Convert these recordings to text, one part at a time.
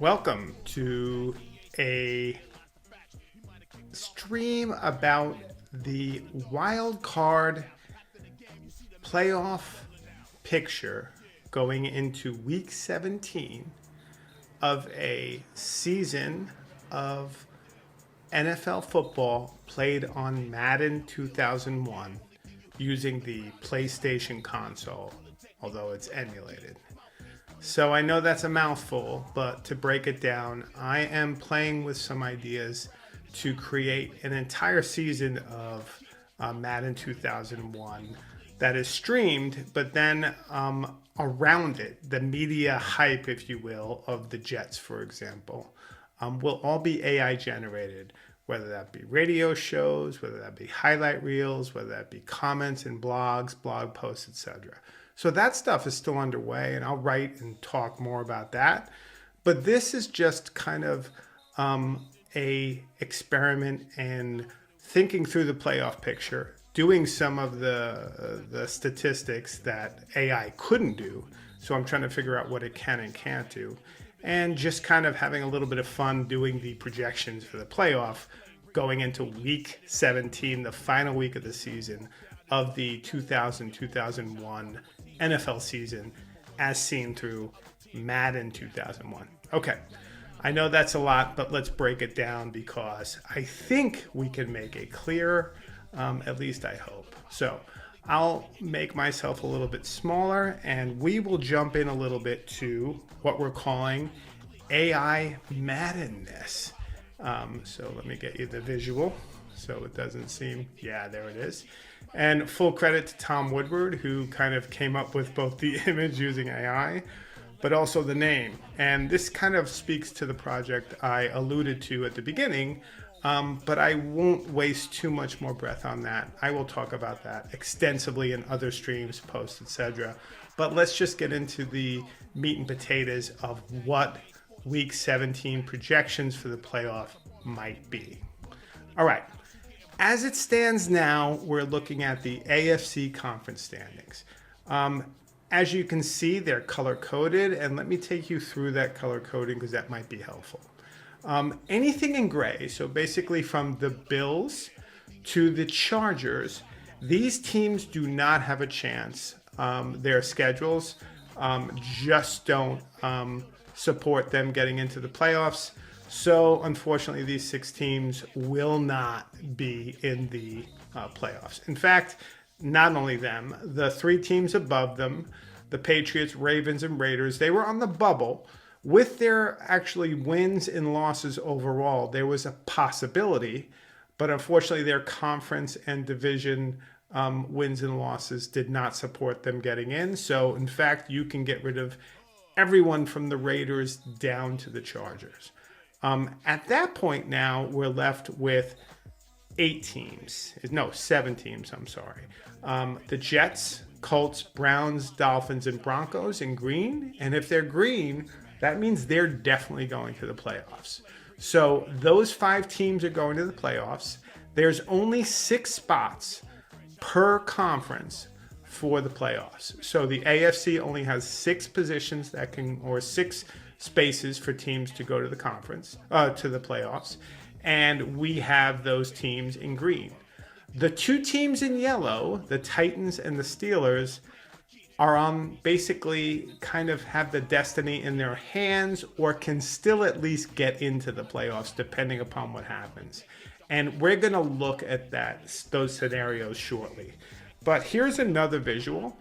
Welcome to a stream about the wild card playoff picture going into week 17 of a season of NFL football played on Madden 2001 using the PlayStation console, although it's emulated. So I know that's a mouthful, but to break it down, I am playing with some ideas to create an entire season of Madden 2001 that is streamed, but then around it, the media hype, if you will, of the Jets, for example, will all be AI generated, whether that be radio shows, whether that be highlight reels, whether that be comments and blogs, blog posts, etc. So that stuff is still underway, and I'll write and talk more about that. But this is just kind of a experiment and thinking through the playoff picture, doing some of the statistics that AI couldn't do. So I'm trying to figure out what it can and can't do, and just kind of having a little bit of fun doing the projections for the playoff going into week 17, the final week of the season of the 2000-2001 NFL season as seen through Madden 2001. Okay, I know that's a lot, but let's break it down because I think we can make it clear, at least I hope. So I'll make myself a little bit smaller and we will jump in a little bit to what we're calling AI Maddenness. So let me get you the visual so it doesn't seem, yeah, there it is. And full credit to Tom Woodward, who kind of came up with both the image using AI, but also the name. And this kind of speaks to the project I alluded to at the beginning, but I won't waste too much more breath on that. I will talk about that extensively in other streams, posts, etc. But let's just get into the meat and potatoes of what Week 17 projections for the playoff might be. All right. As it stands now, we're looking at the AFC conference standings. As you can see, they're color-coded, and let me take you through that color coding because that might be helpful. Anything in gray, so basically from the Bills to the Chargers, these teams do not have a chance. Their schedules just don't support them getting into the playoffs. So unfortunately, these 6 teams will not be in the playoffs. In fact, not only them, the 3 teams above them, the Patriots, Ravens, and Raiders, they were on the bubble. With their actually wins and losses overall, there was a possibility, but unfortunately their conference and division wins and losses did not support them getting in. So in fact, you can get rid of everyone from the Raiders down to the Chargers. At that point now, we're left with 7 teams, I'm sorry. The Jets, Colts, Browns, Dolphins, and Broncos in green. And if they're green, that means they're definitely going to the playoffs. So those 5 teams are going to the playoffs. There's only 6 spots per conference for the playoffs. So the AFC only has 6 positions that can, or 6 spaces for teams to go to the conference, to the playoffs. And we have those teams in green. The 2 teams in yellow, the Titans and the Steelers, are on basically kind of have the destiny in their hands or can still at least get into the playoffs depending upon what happens. And we're going to look at those scenarios shortly. But here's another visual,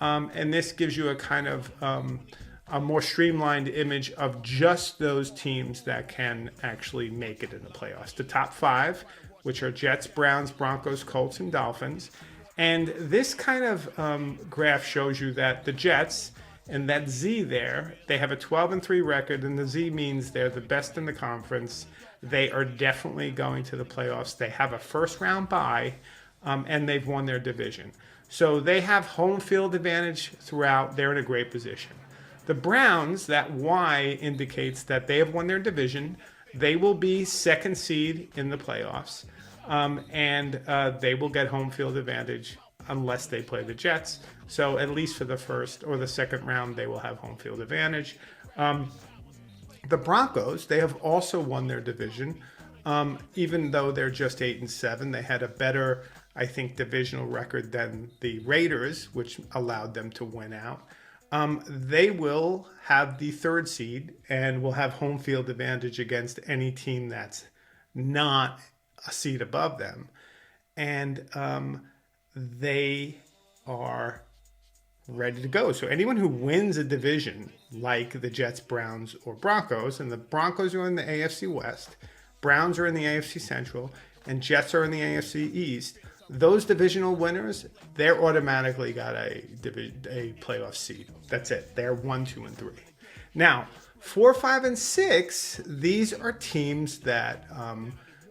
and this gives you a kind of a more streamlined image of just those teams that can actually make it in the playoffs. The top 5, which are Jets, Browns, Broncos, Colts, and Dolphins. And this kind of graph shows you that the Jets and that Z there, they have a 12-3 record, and the Z means they're the best in the conference. They are definitely going to the playoffs. They have a first-round bye, and they've won their division. So they have home field advantage throughout. They're in a great position. The Browns, that Y indicates that they have won their division. They will be 2nd seed in the playoffs, and they will get home field advantage unless they play the Jets. So at least for the first or the second round, they will have home field advantage. The Broncos, they have also won their division. Even though they're just 8-7, they had a better, I think, divisional record than the Raiders, which allowed them to win out. They will have the third seed and will have home field advantage against any team that's not a seed above them. And they are ready to go. So anyone who wins a division like the Jets, Browns, or Broncos, and the Broncos are in the AFC West, Browns are in the AFC Central, and Jets are in the AFC East, those divisional winners, they're automatically got a playoff seed. That's it. They're 1, 2, and 3. Now, 4, 5, and 6, these are teams that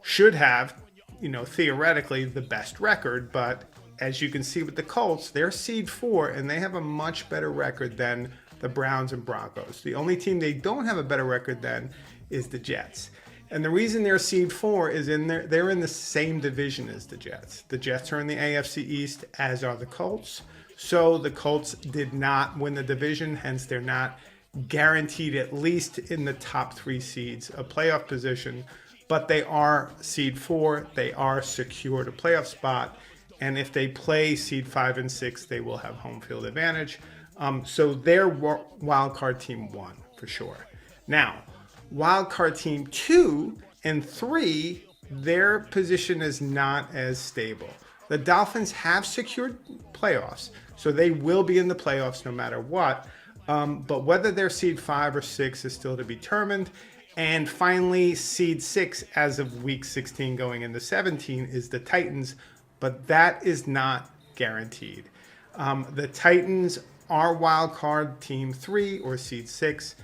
should have, theoretically the best record, but as you can see with the Colts, they're seed 4, and they have a much better record than the Browns and Broncos. The only team they don't have a better record than is the Jets. And the reason they're seed 4 is they're in the same division as the Jets. The Jets are in the AFC East, as are the Colts. So the Colts did not win the division, hence they're not guaranteed at least in the top 3 seeds a playoff position. But they are seed 4. They are secured a playoff spot. And if they play seed 5 and 6, they will have home field advantage. So they're wild card team 1 for sure. Now, wild card team 2 and 3, their position is not as stable. The Dolphins have secured playoffs, so they will be in the playoffs no matter what. But whether they're seed 5 or 6 is still to be determined. And finally, seed 6 as of week 16 going into 17 is the Titans, but that is not guaranteed. The Titans are wild card team 3 or seed 6,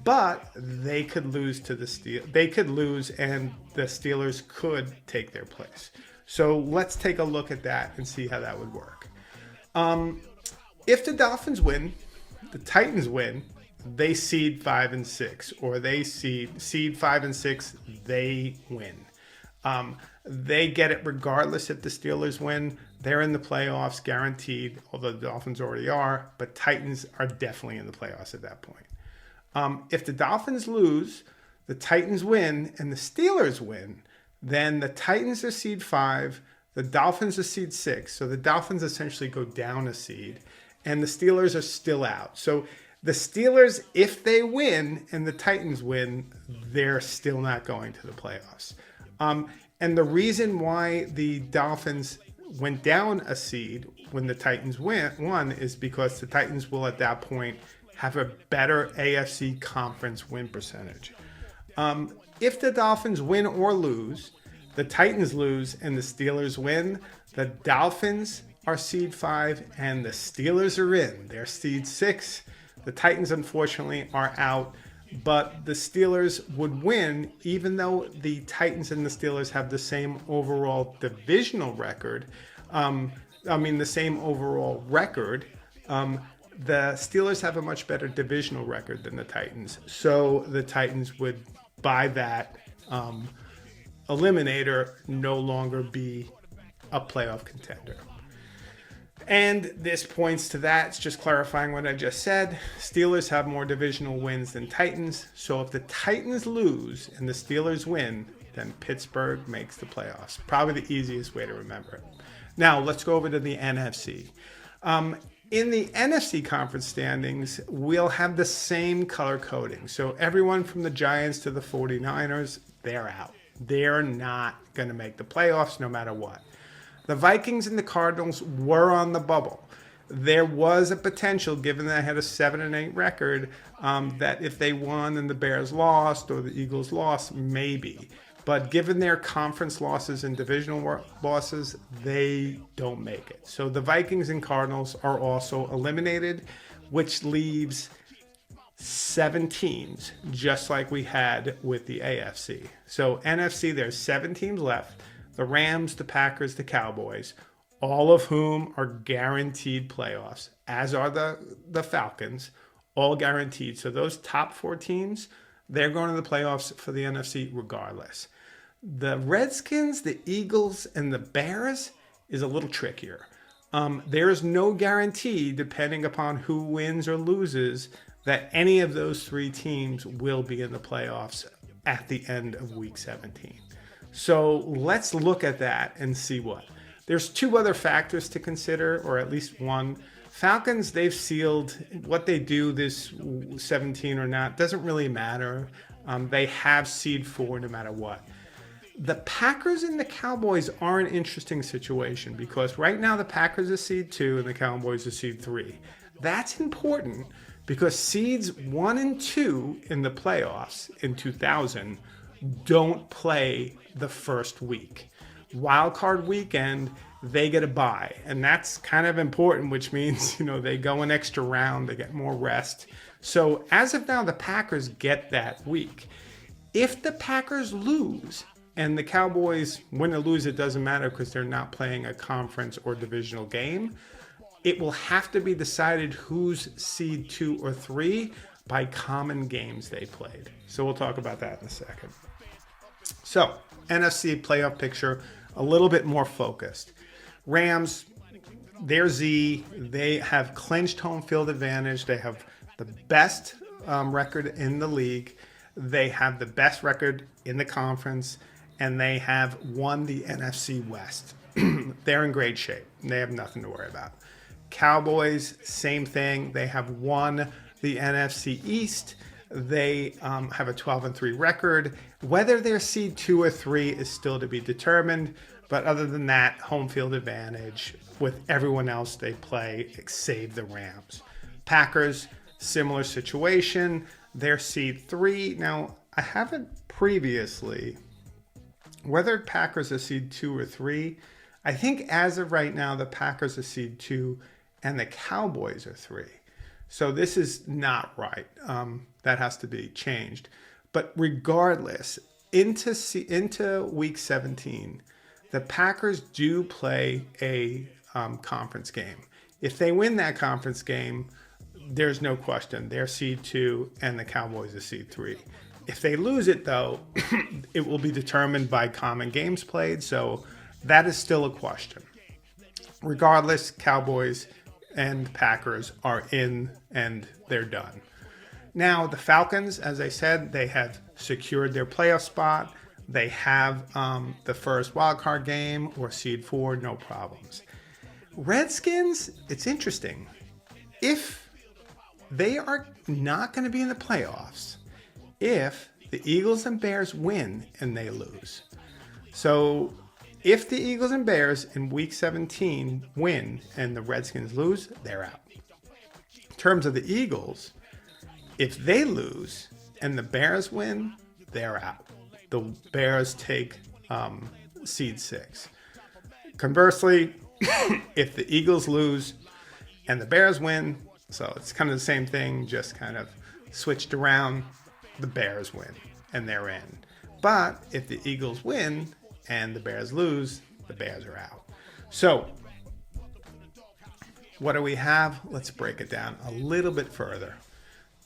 but they could lose to the Steelers. They could lose, and the Steelers could take their place. So let's take a look at that and see how that would work. If the Dolphins win, the Titans win, they seed 5 and 6, or they seed 5 and 6, they win. They get it regardless if the Steelers win. They're in the playoffs, guaranteed, although the Dolphins already are, but Titans are definitely in the playoffs at that point. If the Dolphins lose, the Titans win, and the Steelers win, then the Titans are seed 5, the Dolphins are seed 6. So the Dolphins essentially go down a seed, and the Steelers are still out. So the Steelers, if they win and the Titans win, they're still not going to the playoffs. And the reason why the Dolphins went down a seed when the Titans won is because the Titans will at that point have a better AFC conference win percentage. If the Dolphins win or lose, the Titans lose and the Steelers win, the Dolphins are seed 5 and the Steelers are in. They're seed 6. The Titans, unfortunately, are out. But the Steelers would win, even though the Titans and the Steelers have the same overall divisional record. The same overall record. The Steelers have a much better divisional record than the Titans. So the Titans would, by that eliminator, no longer be a playoff contender. And this points to that. It's just clarifying what I just said. Steelers have more divisional wins than Titans. So if the Titans lose and the Steelers win, then Pittsburgh makes the playoffs. Probably the easiest way to remember it. Now, let's go over to the NFC. In the NFC conference standings, we'll have the same color coding. So everyone from the Giants to the 49ers, they're out. They're not going to make the playoffs no matter what. The Vikings and the Cardinals were on the bubble. There was a potential, given that they had a 7-8 record, that if they won and the Bears lost or the Eagles lost, maybe. But given their conference losses and divisional losses, they don't make it. So the Vikings and Cardinals are also eliminated, which leaves 7 teams, just like we had with the AFC. So NFC, there's 7 teams left. The Rams, the Packers, the Cowboys, all of whom are guaranteed playoffs, as are the Falcons, all guaranteed. So those top 4 teams, they're going to the playoffs for the NFC regardless. The Redskins, the Eagles, and the Bears is a little trickier. There is no guarantee, depending upon who wins or loses, that any of those three teams will be in the playoffs at the end of week 17. So let's look at that and see what. There's two other factors to consider, or at least one. Falcons, they've sealed. What they do this 17 or not doesn't really matter. They have seed 4 no matter what. The Packers and the Cowboys are an interesting situation because right now the Packers are seed 2 and the Cowboys are seed 3. That's important because seeds 1 and 2 in the playoffs in 2000 don't play the first week. Wild card weekend, they get a bye, and that's kind of important, which means, they go an extra round, they get more rest. So as of now, the Packers get that week. If the Packers lose and the Cowboys win or lose, it doesn't matter because they're not playing a conference or divisional game. It will have to be decided who's seed 2 or 3 by common games they played. So we'll talk about that in a second. So, NFC playoff picture, a little bit more focused. Rams, they're Z. They have clinched home field advantage. They have the best record in the league. They have the best record in the conference. And they have won the NFC West. They're in great shape. They have nothing to worry about. Cowboys, same thing. They have won the NFC East. They have a 12-3 record. Whether they're seed 2 or 3 is still to be determined. But other than that, home field advantage. With everyone else they play, save the Rams. Packers, similar situation. They're seed 3. Now, I haven't previously, whether Packers are seed 2 or 3, I think as of right now, the Packers are seed 2 and the Cowboys are 3. So this is not right. That has to be changed. But regardless, into week 17, the Packers do play a conference game. If they win that conference game, there's no question. They're seed 2 and the Cowboys are seed 3. If they lose it, though, it will be determined by common games played. So that is still a question. Regardless, Cowboys and Packers are in and they're done. Now, the Falcons, as I said, they have secured their playoff spot. They have the first wildcard game or seed 4, no problems. Redskins, it's interesting. If they are not going to be in the playoffs, if the Eagles and Bears win and they lose. So if the Eagles and Bears in week 17 win and the Redskins lose, they're out. In terms of the Eagles, if they lose and the Bears win, they're out. The Bears take seed 6. Conversely, if the Eagles lose and the Bears win, so it's kind of the same thing, just kind of switched around, the Bears win and they're in. But if the Eagles win and the Bears lose, the Bears are out. So what do we have? Let's break it down a little bit further.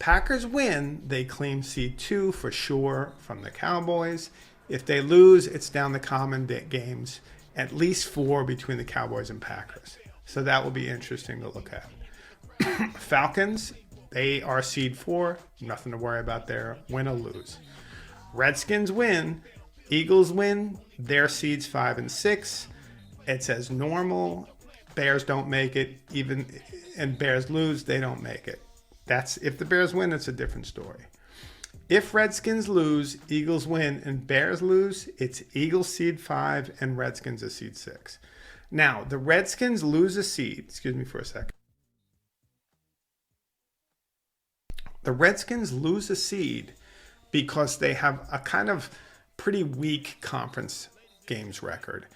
Packers win, they claim seed 2 for sure from the Cowboys. If they lose, it's down the common games, at least 4 between the Cowboys and Packers. So that will be interesting to look at. Falcons, they are seed 4, nothing to worry about there, win or lose. Redskins win, Eagles win, their seeds 5 and 6. It's as normal. Bears don't make it, and Bears lose, they don't make it. That's if the Bears win, it's a different story. If Redskins lose, Eagles win, and Bears lose, it's Eagles seed 5 and Redskins a seed 6. Now, the Redskins lose a seed. Excuse me for a second. The Redskins lose a seed because they have a kind of pretty weak conference games record.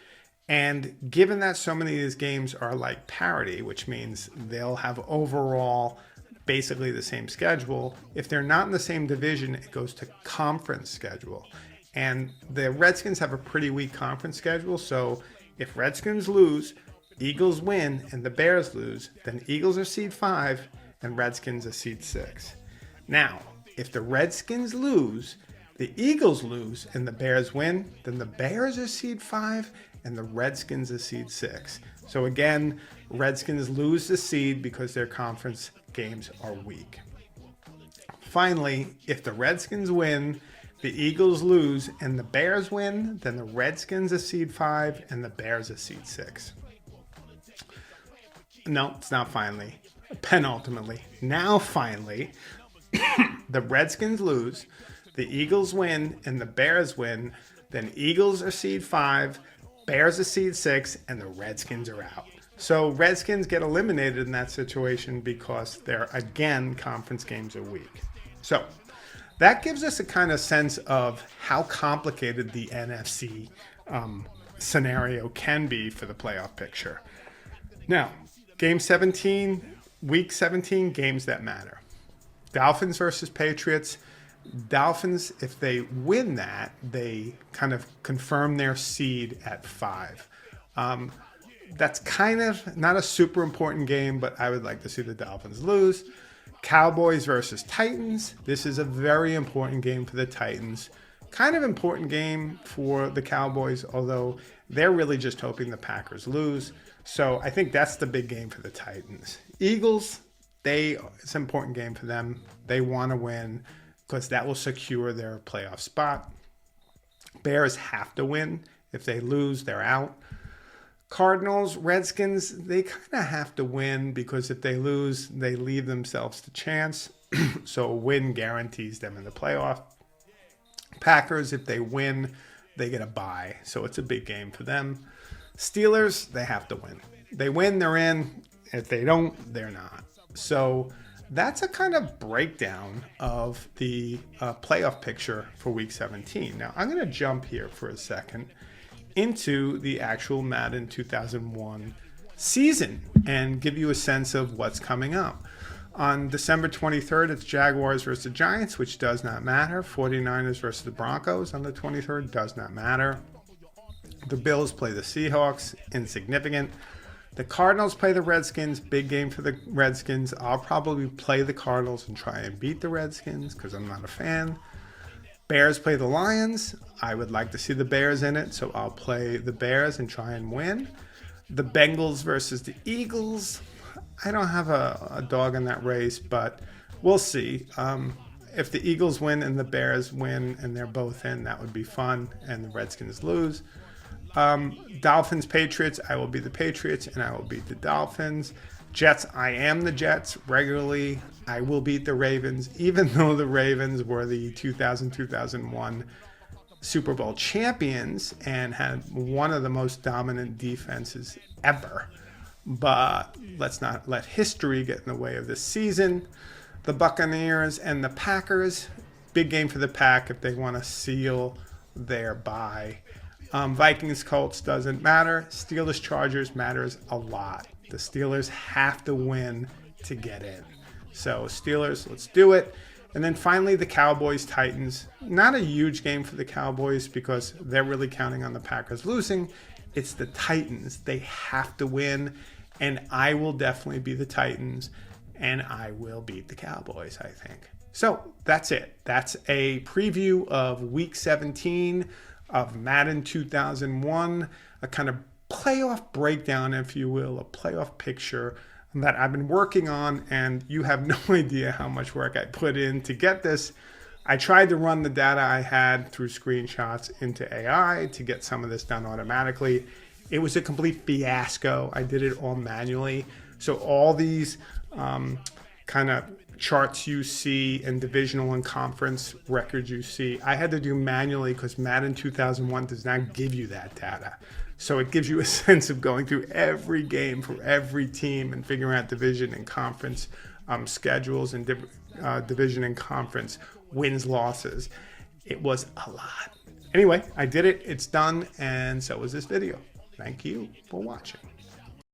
And given that so many of these games are like parity, which means they'll have overall basically the same schedule, if they're not in the same division, it goes to conference schedule. And the Redskins have a pretty weak conference schedule, so if Redskins lose, Eagles win, and the Bears lose, then Eagles are seed 5 and Redskins are seed 6. Now, if the Redskins lose, the Eagles lose, and the Bears win, then the Bears are seed 5 and the Redskins are seed 6. So again, Redskins lose the seed because their conference games are weak. finally, if the Redskins win, the Eagles lose, and the Bears win, then the Redskins are seed 5 and the Bears are seed 6. No, it's not finally. Penultimately. Now finally, the Redskins lose, the Eagles win, and the Bears win. Then Eagles are seed 5, Bears are seed 6, and the Redskins are out. So Redskins get eliminated in that situation because they're, again, conference games are weak. So that gives us a kind of sense of how complicated the NFC scenario can be for the playoff picture. Now, Game 17, Week 17, games that matter. Dolphins versus Patriots. Dolphins, if they win that, they kind of confirm their seed at 5. That's kind of not a super important game, but I would like to see the Dolphins lose. Cowboys versus Titans. This is a very important game for the Titans. Kind of important game for the Cowboys, although they're really just hoping the Packers lose. So I think that's the big game for the Titans. Eagles, it's an important game for them. They want to win because that will secure their playoff spot. Bears have to win. If they lose, they're out. Cardinals, Redskins, they kind of have to win because if they lose, they leave themselves the chance. So a win guarantees them in the playoff. Packers, if they win, they get a bye. So it's a big game for them. Steelers, they have to win. They win, they're in. If they don't, they're not. So that's a kind of breakdown of the playoff picture for Week 17. Now, I'm going to jump here for a second into the actual Madden 2001 season and give you a sense of what's coming up. On December 23rd, it's Jaguars versus the Giants, which does not matter. 49ers versus the Broncos on the 23rd, does not matter. The Bills play the Seahawks, insignificant. The Cardinals play the Redskins, big game for the Redskins. I'll probably play the Cardinals and try and beat the Redskins because I'm not a fan. Bears play the Lions. I would like to see the Bears in it, so I'll play the Bears and try and win. The Bengals versus the Eagles. I don't have a dog in that race, but we'll see. If the Eagles win and the Bears win and they're both in, that would be fun, and the Redskins lose. Dolphins, Patriots. I will be the Patriots, and I will beat the Dolphins. Jets, I am the Jets regularly. I will beat the Ravens, even though the Ravens were the 2000-2001 Super Bowl champions and had one of the most dominant defenses ever. But let's not let history get in the way of this season. The Buccaneers and the Packers, big game for the Pack if they want to seal their bye. Vikings, Colts doesn't matter. Steelers, Chargers matters a lot. The Steelers have to win to get in. So Steelers, let's do it. And then finally, the Cowboys, Titans. Not a huge game for the Cowboys because they're really counting on the Packers losing. It's the Titans. They have to win. And I will definitely be the Titans. And I will beat the Cowboys, I think. So that's it. That's a preview of Week 17 of Madden 2001. A kind of playoff breakdown, if you will, a playoff picture that I've been working on, and you have no idea how much work I put in to get this. I tried to run the data I had through screenshots into AI to get some of this done automatically. It was a complete fiasco. I did it all manually. So all these kind of charts you see and divisional and conference records you see, I had to do manually because Madden 2001 does not give you that data. So it gives you a sense of going through every game for every team and figuring out division and conference schedules and division and conference wins, losses. It was a lot. Anyway, I did it. It's done. And so was this video. Thank you for watching.